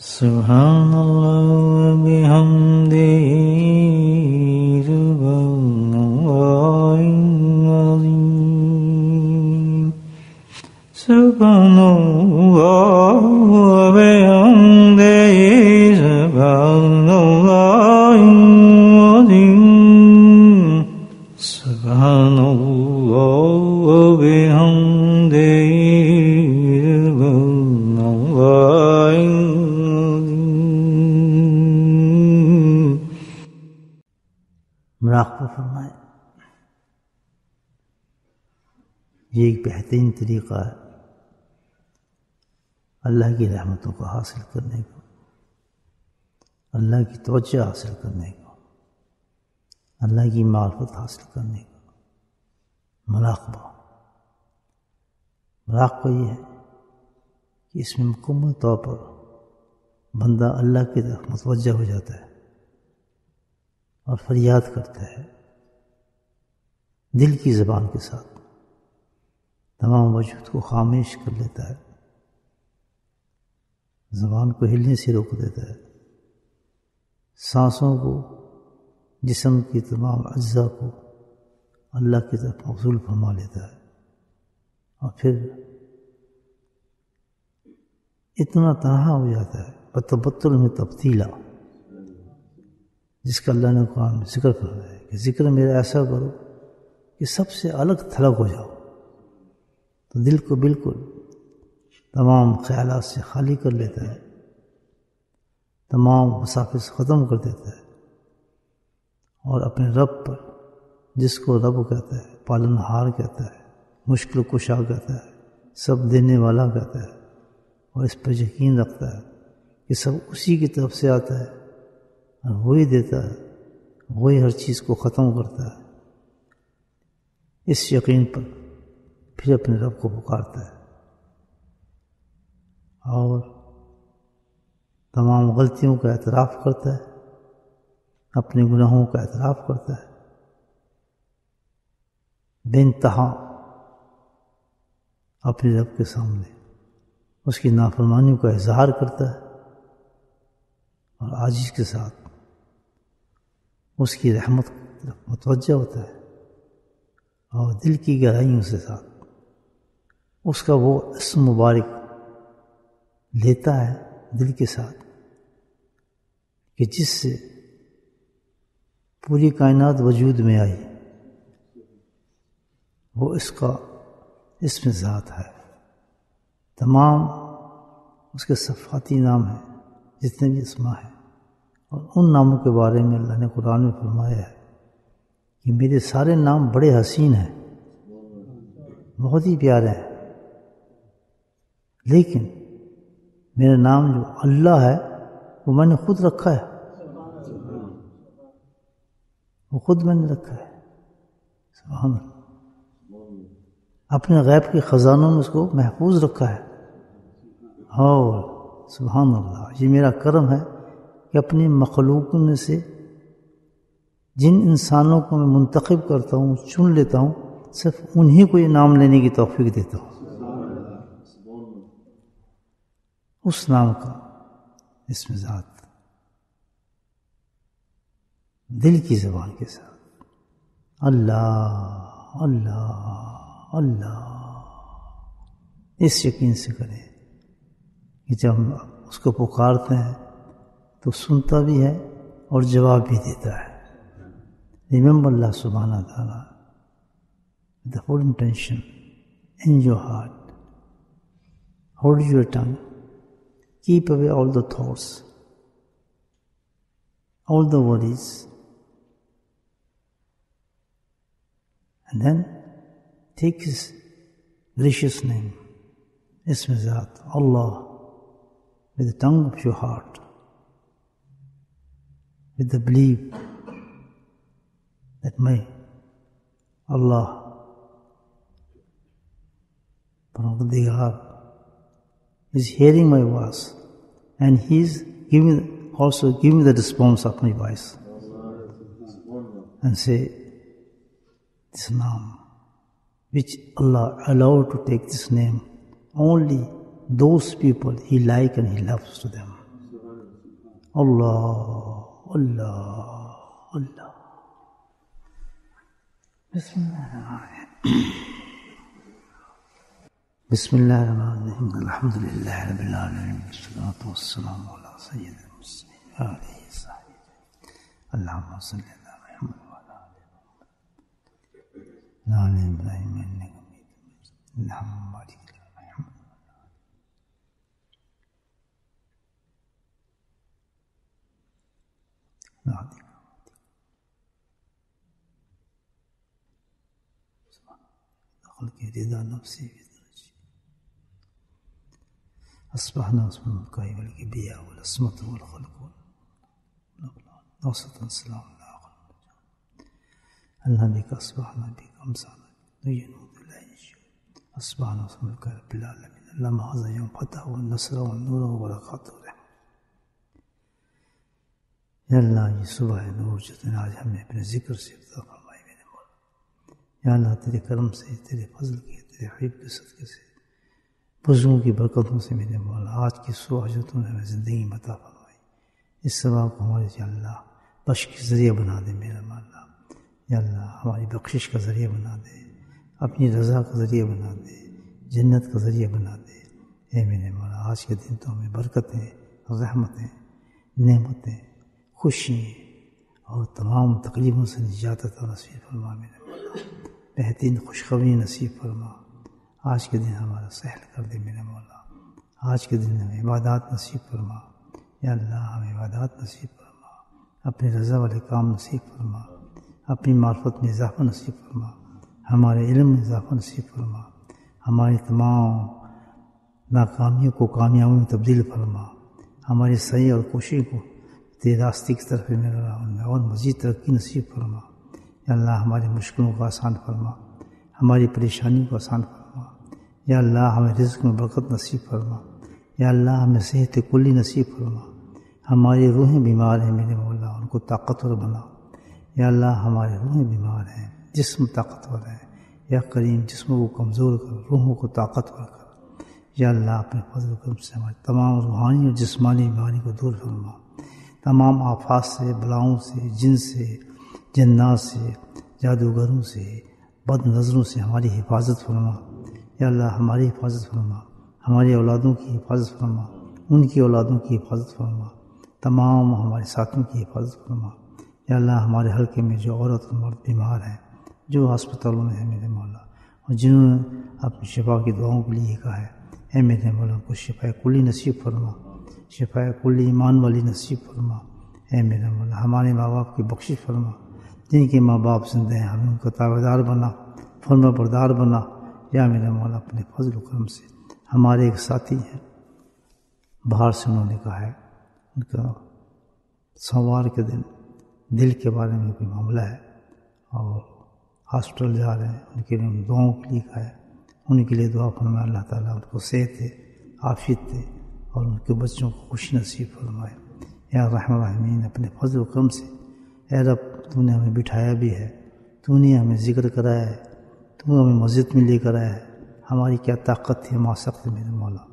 Subhanallah bihamdihi subhanallahil azim. Subhanallah bihamdihi subhanallahil azim. Subhanallah bihamdihi subhanallahil مراقبہ فرمائیں. یہ ایک بہترین طریقہ ہے اللہ کی رحمتوں کو حاصل کرنے کو، اللہ کی توجہ حاصل کرنے کو، اللہ کی معرفت حاصل کرنے کو. مراقبہ یہ ہے کہ اس میں مکمل طور پر بندہ اللہ کی طرف متوجہ ہو جاتا ہے اور فریاد کرتا ہے دل کی زبان کے ساتھ، تمام وجود کو خاموش کر لیتا ہے، زبان کو ہلنے سے روک دیتا ہے، سانسوں کو، جسم کی تمام اجزاء کو اللہ کی طرف مبذول فرما لیتا ہے، اور پھر اتنا تنہا ہو جاتا ہے بتبتل میں تبدیلا، جس کا اللہ نے قرآن میں ذکر فرمایا ہے کہ ذکر میرا ایسا کرو کہ سب سے الگ تھلگ ہو جاؤ. تو دل کو بالکل تمام خیالات سے خالی کر لیتا ہے، تمام مسافر سے ختم کر دیتا ہے، اور اپنے رب پر، جس کو رب کہتا ہے، پالن ہار کہتا ہے، مشکل کشا کہتا ہے، سب دینے والا کہتا ہے، اور اس پر یقین رکھتا ہے کہ سب اسی کی طرف سے آتا ہے اور وہی دیتا ہے، وہی ہر چیز کو ختم کرتا ہے. اس یقین پر پھر اپنے رب کو پکارتا ہے اور تمام غلطیوں کا اعتراف کرتا ہے، اپنے گناہوں کا اعتراف کرتا ہے، بے انتہا اپنے رب کے سامنے اس کی نافرمانیوں کا اظہار کرتا ہے، اور عاجز کے ساتھ اس کی رحمت کی طرف متوجہ ہوتا ہے، اور دل کی گہرائیوں سے ساتھ اس کا وہ اسم مبارک لیتا ہے دل کے ساتھ کہ جس سے پوری کائنات وجود میں آئی. وہ اس کا اسم ذات ہے. تمام اس کے صفاتی نام ہیں جتنے بھی اسماء ہیں، اور ان ناموں کے بارے میں اللہ نے قرآن میں فرمایا ہے کہ میرے سارے نام بڑے حسین ہیں، بہت ہی پیارے ہیں، لیکن میرا نام جو اللہ ہے وہ میں نے خود رکھا ہے، وہ خود میں نے رکھا ہے. سبحان اللہ. اپنے غیب کے خزانوں میں اس کو محفوظ رکھا ہے. اور سبحان اللہ، یہ میرا کرم ہے کہ اپنی مخلوقوں میں سے جن انسانوں کو میں منتخب کرتا ہوں، چن لیتا ہوں، صرف انہی کو یہ نام لینے کی توفیق دیتا ہوں. اس نام کا اسم ذات دل کی زبان کے ساتھ اللہ اللہ اللہ، اس یقین سے کریں کہ جب ہم اس کو پکارتے ہیں تو سنتا بھی ہے اور جواب بھی دیتا ہے. Remember Allah subhanahu wa ta'ala with the full intention in your heart. Hold your tongue. Keep away all the thoughts, all the worries. And then take His gracious name, Ism Zat, Allah, with the tongue of your heart, with the belief that may Allah Parvardigar is hearing my voice, and He is also giving the response of my voice. And say this name, which Allah allowed to take this name, only those people He likes and He loves to them. اللہ اللہ اللہ. بسم اللہ الرحمن الرحیم. الحمد للہ رب العالمین والصلاة والسلام علی سید المرسلین آلہ وصحبہ. اللہم صلی علی محمد وعلی آل ابراہیم انک حمید مجید. اللہم بارک علی محمد وعلی خلق رضا نفسی أصبحنا اسم البكاء والكبرياء والعصمة والخلق والنوصة السلام الله بك أصبحنا بك أمسانا نجنود لا ينشئ. أصبحنا اسم البكاء رب العالمين. اللهم هذا يوم فتح والنصر والنور والبركات والرحمة. یا اللہ یہ صبح نور جو تم نے آج ہمیں اپنے ذکر سے عطا فرمائی میرے مولا. یا اللہ تیرے کرم سے، تیرے فضل کے، تیرے حبیب کے صدقے سے، بزرگوں کی برکتوں سے میرے مولا آج کی صبح جو تم نے ہمیں زندگی میں عطا فرمائی، اس سبب کو ہمارے یا اللہ بخش کے ذریعہ بنا دے میرا مولا. یا اللہ ہماری بخشش کا ذریعہ بنا دے، اپنی رضا کا ذریعہ بنا دے، جنت کا ذریعہ بنا دے. اے میرے مولا آج کے دن تو ہمیں برکتیں، رحمتیں، نعمتیں، خوشی اور تمام تکلیفوں سے نجات عطا نصیب فرما میرے مولا. بہترین خوشخبری نصیب فرما. آج کے دن ہمارا سہل کر دے میرے مولا. آج کے دن ہمیں عبادات نصیب فرما. یا اللہ ہمیں عبادات نصیب فرما، اپنے رضا والے کام نصیب فرما، اپنی معرفت میں اضافہ نصیب فرما، ہمارے علم میں اضافہ نصیب فرما، ہماری تمام ناکامیوں کو کامیابیوں میں تبدیل فرما، ہماری صحیح اور کوشش کو تیرے راستے کی طرف میرا ان میں اور مزید ترقی نصیب فرما. یا اللہ ہماری مشکلوں کو آسان فرما، ہماری پریشانی کو آسان فرما. یا اللہ ہمیں رزق میں برکت نصیب فرما. یا اللہ ہمیں صحت کلی نصیب فرما. ہماری روحیں بیمار ہیں میرے مولا، ان کو طاقتور بنا. یا اللہ ہماری روحیں بیمار ہیں، جسم طاقتور ہیں. یا کریم جسموں کو کمزور کر، روحوں کو طاقتور کر. یا اللہ اپنے فضل و کرم سے ہماری تمام روحانی اور جسمانی بیماری کو دور فرما. تمام آفات سے، بلاؤں سے، جن سے، جنات سے، جادوگروں سے، بد نظروں سے ہماری حفاظت فرما. یا اللہ ہماری حفاظت فرما، ہماری اولادوں کی حفاظت فرما، ان کی اولادوں کی حفاظت فرما، تمام ہمارے ساتھیوں کی حفاظت فرما. یا اللہ ہمارے حلقے میں جو عورت اور مرد بیمار ہیں، جو ہسپتالوں میں ہیں میرے مولا، اور جنہوں نے اپنی شفا کی دعاؤں کے لیے کہا ہے، اے میرے مولا ان کو شفا کلی نصیب فرما، شفا کلی ایمان والی نصیب فرما. اے میرے مولا ہمارے ماں باپ کی بخشش فرما. جن کے ماں باپ زندہ ہیں ہمیں ان کا تابعدار بنا، فرما بردار بنا. یا میرے مولا اپنے فضل و کرم سے ہمارے ایک ساتھی ہیں، باہر سے انہوں نے کہا ہے ان کا سوموار کے دن دل کے بارے میں کوئی معاملہ ہے اور ہاسپٹل جا رہے ہیں، ان کے لیے دعاؤں کے لیے کہا ہے. ان کے لیے دعا فرمائے اللہ تعالیٰ ان کو صحت دے، عافیت دے، اور ان کے بچوں کو خوشی نصیب فرمائے. یا رحمٰن الرحمین اپنے فضل و کرم سے اے رب تو نے ہمیں بٹھایا بھی ہے، تو نے ہمیں ذکر کرایا ہے، تو ہمیں مسجد میں لے کر آیا ہے. ہماری کیا طاقت تھی ہم آ سکتے میرے مولا.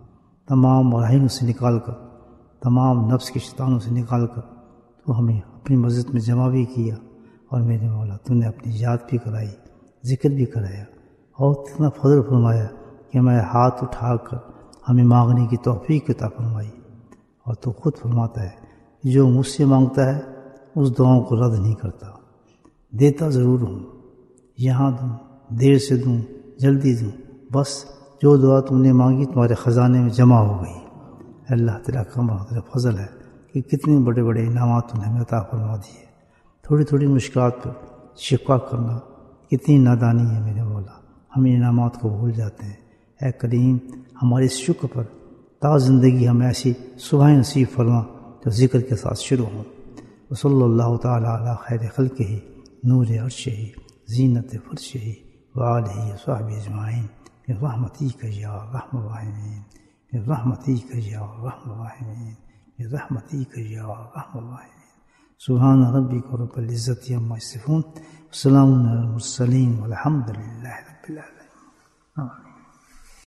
تمام مراحل سے نکال کر، تمام نفس کے شیطانوں سے نکال کر تو ہمیں اپنی مسجد میں جمع بھی کیا، اور میرے مولا تو نے اپنی یاد بھی کرائی، ذکر بھی کرایا، اور اتنا فضل فرمایا کہ ہمارے ہاتھ اٹھا کر ہمیں مانگنے کی توفیق عطا فرمائی. اور تو خود فرماتا ہے جو مجھ سے مانگتا ہے اس دعاؤں کو رد نہیں کرتا. دیتا ضرور ہوں، یہاں دوں، دیر سے دوں، جلدی دوں، بس جو دعا تم نے مانگی تمہارے خزانے میں جمع ہو گئی. اللہ تعالیٰ کا تیرا فضل ہے کہ کتنے بڑے بڑے انعامات تم نے ہمیں عطا فرما دیے. تھوڑی تھوڑی مشکلات پر شفا کرنا کتنی نادانی ہے میرے مولا، ہم انعامات کو بھول جاتے ہیں. اے کریم ہمارے اس شکر پر تا زندگی ہمیں ایسی صبح نصیب فرما جو ذکر کے ساتھ شروع ہوں. وصلی اللہ تعالیٰ علی خیر خلقہ نور عرشہ زینت فرشہ وآلہ وصحبہ اجمعین برحمتک یا ارحم الراحمین برحمتک یا ارحم الراحمین برحمتک یا ارحم الراحمین. سبحان ربک رب العزت عما یصفون، وسلام علی المرسلین والحمد للہ رب العالمین. آمین.